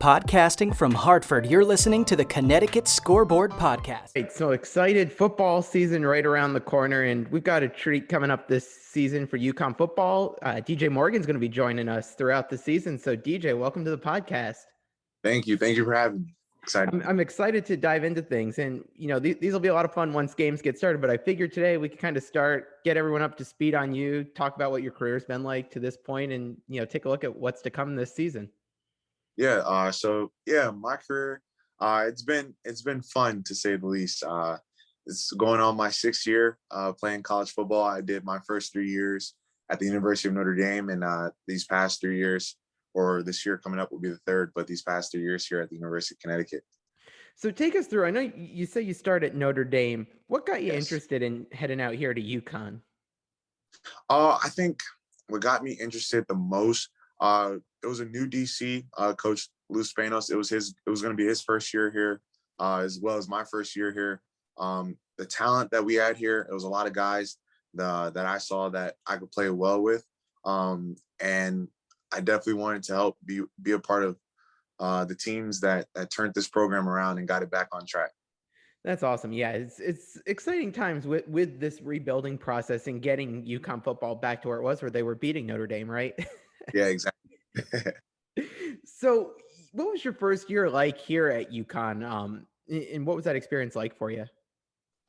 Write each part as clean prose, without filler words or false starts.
Podcasting from Hartford, you're listening to the Connecticut Scoreboard podcast. Right, so excited, football season right around the corner, and we've got a treat coming up this season for UConn football. DJ Morgan's going to be joining us throughout the season. So DJ, welcome to the podcast. Thank you for having me. Excited. I'm excited to dive into things, and these will be a lot of fun once games get started, but I figured today we could kind of get everyone up to speed on you, talk about what your career's been like to this point, and take a look at what's to come this season. My career, it's been fun to say the least. It's going on my 6th year playing college football. I did my first 3 years at the University of Notre Dame, and these past 3 years, or this year coming up will be the 3rd, but these past 3 years here at the University of Connecticut. So take us through. I know you say you started at Notre Dame. What got you Yes. interested in heading out here to UConn? I think what got me interested the most, it was a new DC, Coach Lou Spanos. It was going to be his first year here, as well as my first year here. The talent that we had here, it was a lot of guys that I saw that I could play well with, and I definitely wanted to help be a part of the teams that turned this program around and got it back on track. That's awesome. Yeah, it's exciting times with this rebuilding process and getting UConn football back to where it was, where they were beating Notre Dame, right? Yeah, exactly. So what was your first year like here at UConn? And what was that experience like for you?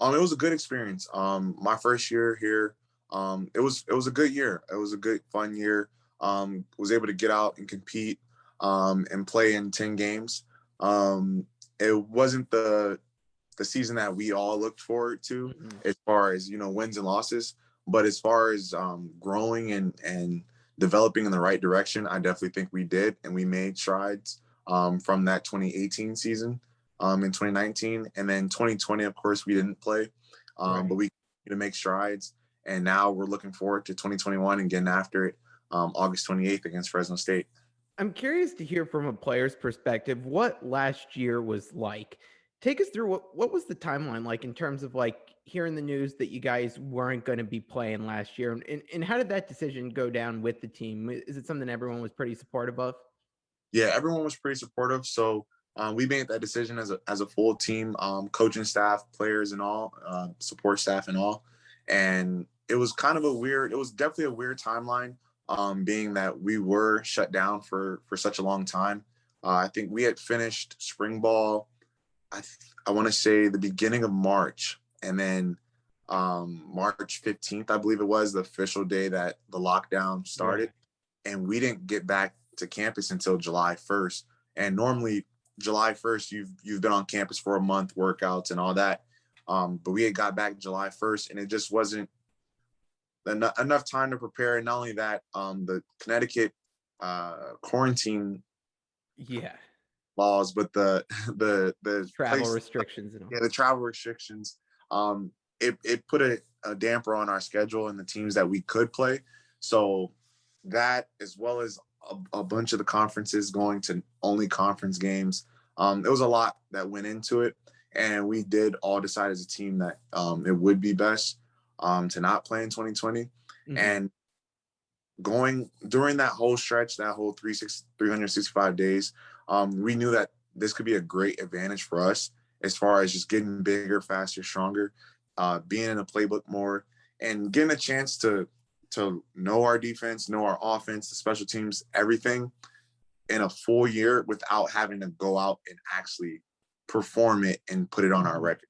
It was a good experience. My first year here, it was a good year. It was a good, fun year. Was able to get out and compete, and play in 10 games. It wasn't the season that we all looked forward to, as far as, wins and losses, but as far as growing and developing in the right direction, I definitely think we did, and we made strides from that 2018 season in 2019, and then 2020, of course, we didn't play, Right. but we to make strides, and now we're looking forward to 2021 and getting after it August 28th against Fresno State. I'm curious to hear from a player's perspective what last year was like. Take us through what was the timeline like in terms of like hearing the news that you guys weren't going to be playing last year, and how did that decision go down with the team? Is it something everyone was pretty supportive of? Yeah, everyone was pretty supportive. So we made that decision as a full team, coaching staff, players and all, support staff and all. And it was it was definitely a weird timeline, being that we were shut down for such a long time. I think we had finished spring ball, I want to say the beginning of March, and then March 15th, I believe it was the official day that the lockdown started. Yeah. And we didn't get back to campus until July 1st. And normally July 1st, you've been on campus for a month, workouts and all that. But we had got back July 1st, and it just wasn't enough time to prepare. And not only that, the Connecticut quarantine laws, but the travel restrictions and all. Yeah, the travel restrictions, it put a damper on our schedule and the teams that we could play. So that, as well as a bunch of the conferences going to only conference games, it was a lot that went into it, and we did all decide as a team that it would be best to not play in 2020. And going during that whole stretch, that whole 365 days, we knew that this could be a great advantage for us as far as just getting bigger, faster, stronger, being in the playbook more, and getting a chance to know our defense, know our offense, the special teams, everything in a full year without having to go out and actually perform it and put it on our record.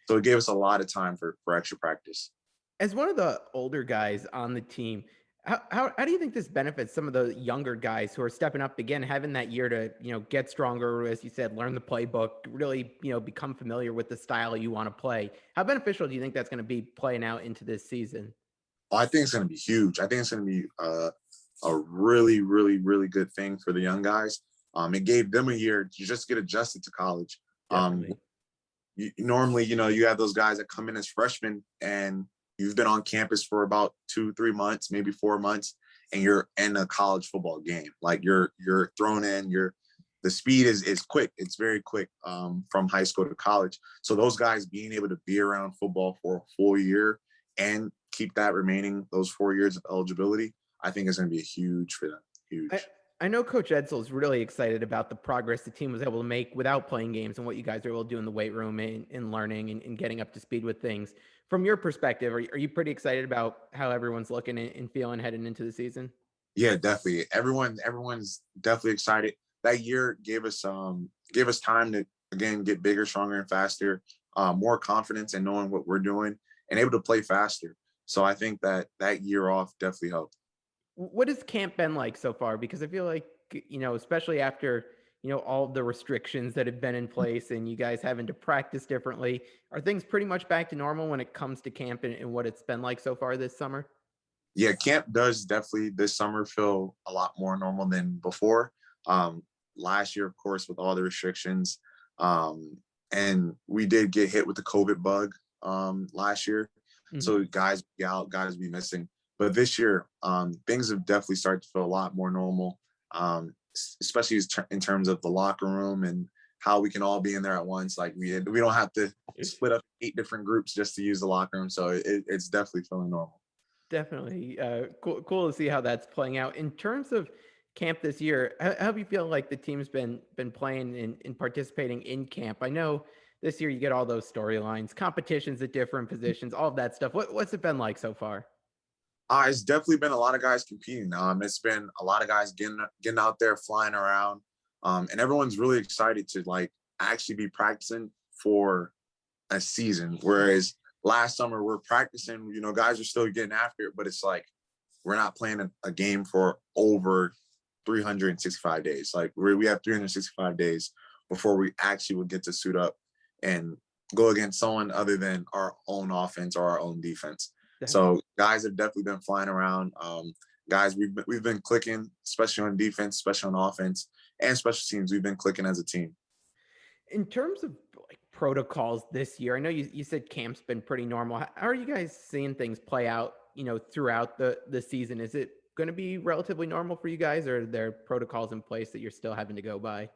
So it gave us a lot of time for extra practice. As one of the older guys on the team, how do you think this benefits some of the younger guys who are stepping up again, having that year to, get stronger, as you said, learn the playbook, really, become familiar with the style you want to play? How beneficial do you think that's going to be playing out into this season? Well, I think it's going to be huge. I think it's going to be a really, really, really good thing for the young guys. It gave them a year to just get adjusted to college. Normally, you have those guys that come in as freshmen and you've been on campus for about 2-3 months, maybe 4 months, and you're in a college football game. Like you're thrown in, the speed is quick. It's very quick from high school to college. So those guys being able to be around football for a full year and keep that remaining, those 4 years of eligibility, I think is going to be huge for them. Huge. I know Coach Edsel is really excited about the progress the team was able to make without playing games and what you guys are able to do in the weight room and learning and getting up to speed with things. From your perspective, are you pretty excited about how everyone's looking and feeling heading into the season? Yeah, definitely. Everyone's definitely excited. That year gave us time to again get bigger, stronger, and faster. More confidence in knowing what we're doing and able to play faster. So I think that year off definitely helped. What has camp been like so far? Because I feel like, especially after, all the restrictions that have been in place and you guys having to practice differently, are things pretty much back to normal when it comes to camp and what it's been like so far this summer? Yeah, camp does definitely this summer feel a lot more normal than before. Um, Last year, of course, with all the restrictions, and we did get hit with the COVID bug last year, Mhm. so guys be out, guys be missing. But this year, things have definitely started to feel a lot more normal, especially in terms of the locker room and how we can all be in there at once. Like we don't have to split up 8 different groups just to use the locker room, so it's definitely feeling normal. Definitely. Cool to see how that's playing out. In terms of camp this year, how do you feel like the team's been playing and participating in camp? I know this year you get all those storylines, competitions at different positions, all of that stuff. What's it been like so far? It's definitely been a lot of guys competing. It's been a lot of guys getting out there, flying around, and everyone's really excited to like actually be practicing for a season. Whereas last summer we're practicing, guys are still getting after it, but it's like we're not playing a game for over 365 days. Like we have 365 days before we actually would get to suit up and go against someone other than our own offense or our own defense. So guys have definitely been flying around. Guys, we've been clicking, especially on defense, especially on offense and special teams. We've been clicking as a team. In terms of like protocols this year, I know you said camp's been pretty normal. How are you guys seeing things play out, throughout the season? Is it going to be relatively normal for you guys, or are there protocols in place that you're still having to go by?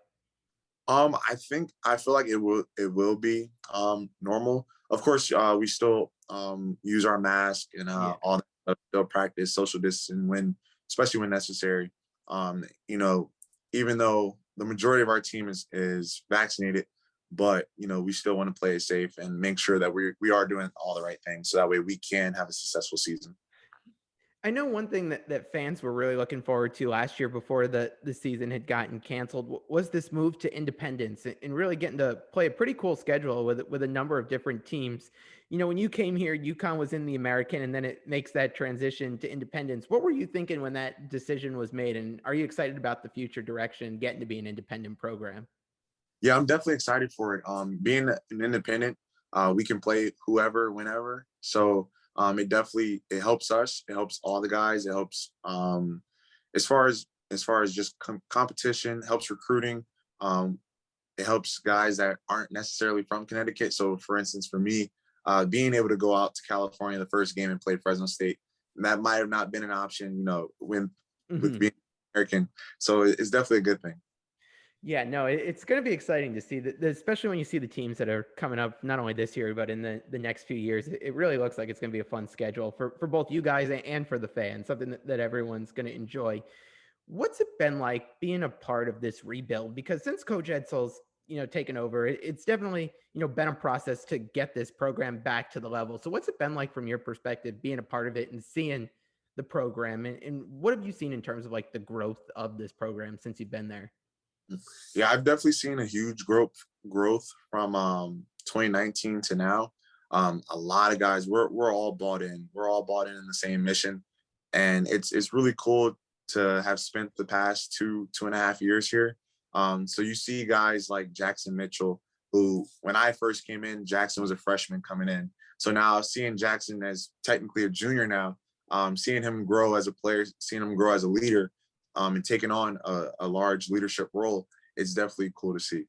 I feel like it will be normal. Of course, we still use our mask and Yeah. all that stuff, still practice social distancing especially when necessary. Um, you know, Even though the majority of our team is vaccinated, but we still want to play it safe and make sure that we are doing all the right things so that way we can have a successful season. I know one thing that fans were really looking forward to last year before the season had gotten canceled was this move to independence and really getting to play a pretty cool schedule with a number of different teams. When you came here, UConn was in the American, and then it makes that transition to independence. What were you thinking when that decision was made, and are you excited about the future direction, getting to be an independent program? Yeah, I'm definitely excited for it. Being an independent, we can play whoever, whenever. So it helps us. It helps all the guys. It helps as far as just competition. Helps recruiting. Um, it helps guys that aren't necessarily from Connecticut. So, for instance, for me, being able to go out to California the first game and play Fresno State, that might have not been an option. When with Mhm. being American. So it's definitely a good thing. Yeah, no, it's going to be exciting to see that, especially when you see the teams that are coming up, not only this year, but in the next few years. It really looks like it's going to be a fun schedule for both you guys and for the fans, something that everyone's going to enjoy. What's it been like being a part of this rebuild? Because since Coach Edsel's, taken over, it's definitely, been a process to get this program back to the level. So what's it been like from your perspective, being a part of it and seeing the program? And what have you seen in terms of like the growth of this program since you've been there? Yeah, I've definitely seen a huge growth from 2019 to now. A lot of guys, we're all bought in. We're all bought in the same mission, and it's really cool to have spent the past 2.5 years here. So you see guys like Jackson Mitchell, who when I first came in, Jackson was a freshman coming in. So now seeing Jackson as technically a junior now, seeing him grow as a player, seeing him grow as a leader, and taking on a large leadership role, it's definitely cool to see.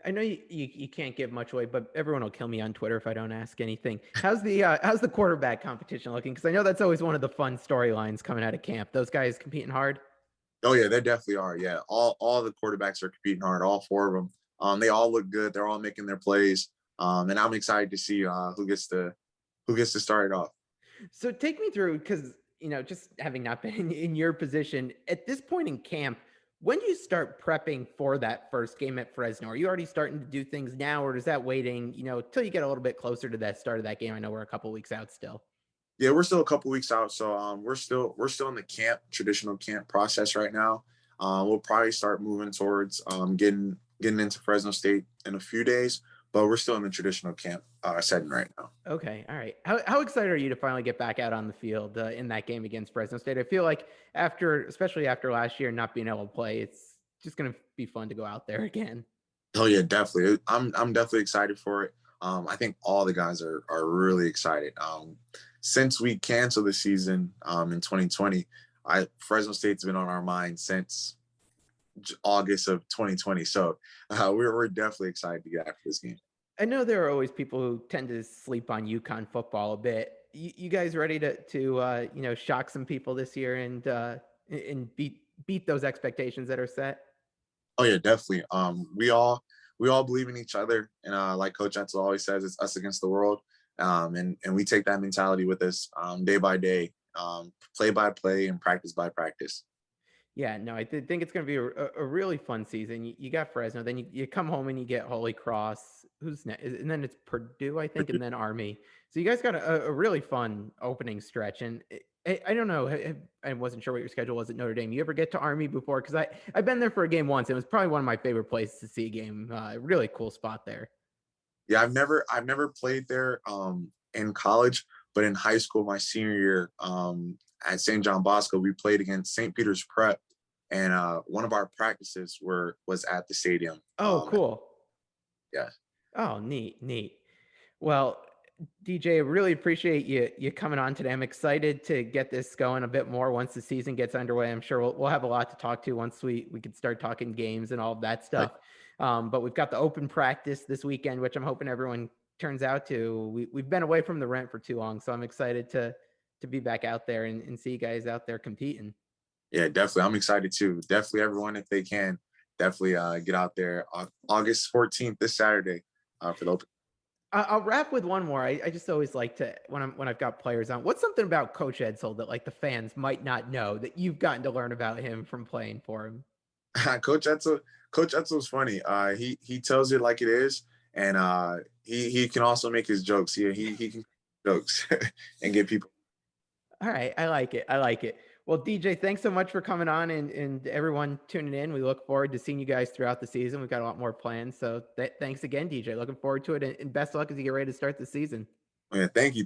I know you can't give much away, but everyone will kill me on Twitter if I don't ask anything. How's the quarterback competition looking? Because I know that's always one of the fun storylines coming out of camp. Those guys competing hard. Oh yeah, they definitely are. Yeah, all the quarterbacks are competing hard. All four of them. They all look good. They're all making their plays. And I'm excited to see who gets to start it off. So take me through, because just having not been in your position at this point in camp, When do you start prepping for that first game at Fresno? Are you already starting to do things now, or is that waiting, till you get a little bit closer to that start of that game? I know we're a couple weeks out still. Yeah, we're still a couple weeks out, so we're still in the traditional camp process right now. We'll probably start moving towards getting into Fresno State in a few days, but we're still in the traditional camp setting right now. Okay, all right. How excited are you to finally get back out on the field in that game against Fresno State? I feel like especially after last year not being able to play, it's just going to be fun to go out there again. Oh yeah, definitely. I'm definitely excited for it. I think all the guys are really excited. Since we canceled the season in 2020, Fresno State's been on our mind since August of 2020. So we're definitely excited to get after this game. I know there are always people who tend to sleep on UConn football a bit. You guys ready to shock some people this year and beat those expectations that are set? Oh yeah, definitely. We all believe in each other, and like Coach Edsel always says, it's us against the world. And we take that mentality with us day by day, play by play, and practice by practice. Yeah, no, I think it's going to be a really fun season. You got Fresno, then you come home and you get Holy Cross, who's next, and then it's Purdue, I think, and then Army. So you guys got a really fun opening stretch. And I don't know, I wasn't sure what your schedule was at Notre Dame. You ever get to Army before? Because I've been there for a game once. It was probably one of my favorite places to see a game. Really cool spot there. Yeah, I've never played there in college, but in high school, my senior year at St. John Bosco, we played against St. Peter's Prep, and one of our practices was at the stadium. Oh, cool. Yeah. Oh, neat. Well, DJ, really appreciate you coming on today. I'm excited to get this going a bit more once the season gets underway. I'm sure we'll have a lot to talk to once we can start talking games and all of that stuff. But we've got the open practice this weekend, which I'm hoping everyone turns out to. We've been away from the rent for too long, so I'm excited to be back out there and see you guys out there competing. Yeah, definitely. I'm excited too. Definitely, everyone, if they can, definitely get out there August 14th, this Saturday, for the open. I'll wrap with one more. I just always like to when I've got players on. What's something about Coach Edsel that like the fans might not know that you've gotten to learn about him from playing for him? Coach Edsel, Coach Etzel's funny. He tells it like it is, and he can also make his jokes. He can jokes and get people. All right, I like it. Well, DJ, thanks so much for coming on and everyone tuning in. We look forward to seeing you guys throughout the season. We've got a lot more plans. So thanks again, DJ. Looking forward to it and best of luck as you get ready to start the season. Yeah, thank you.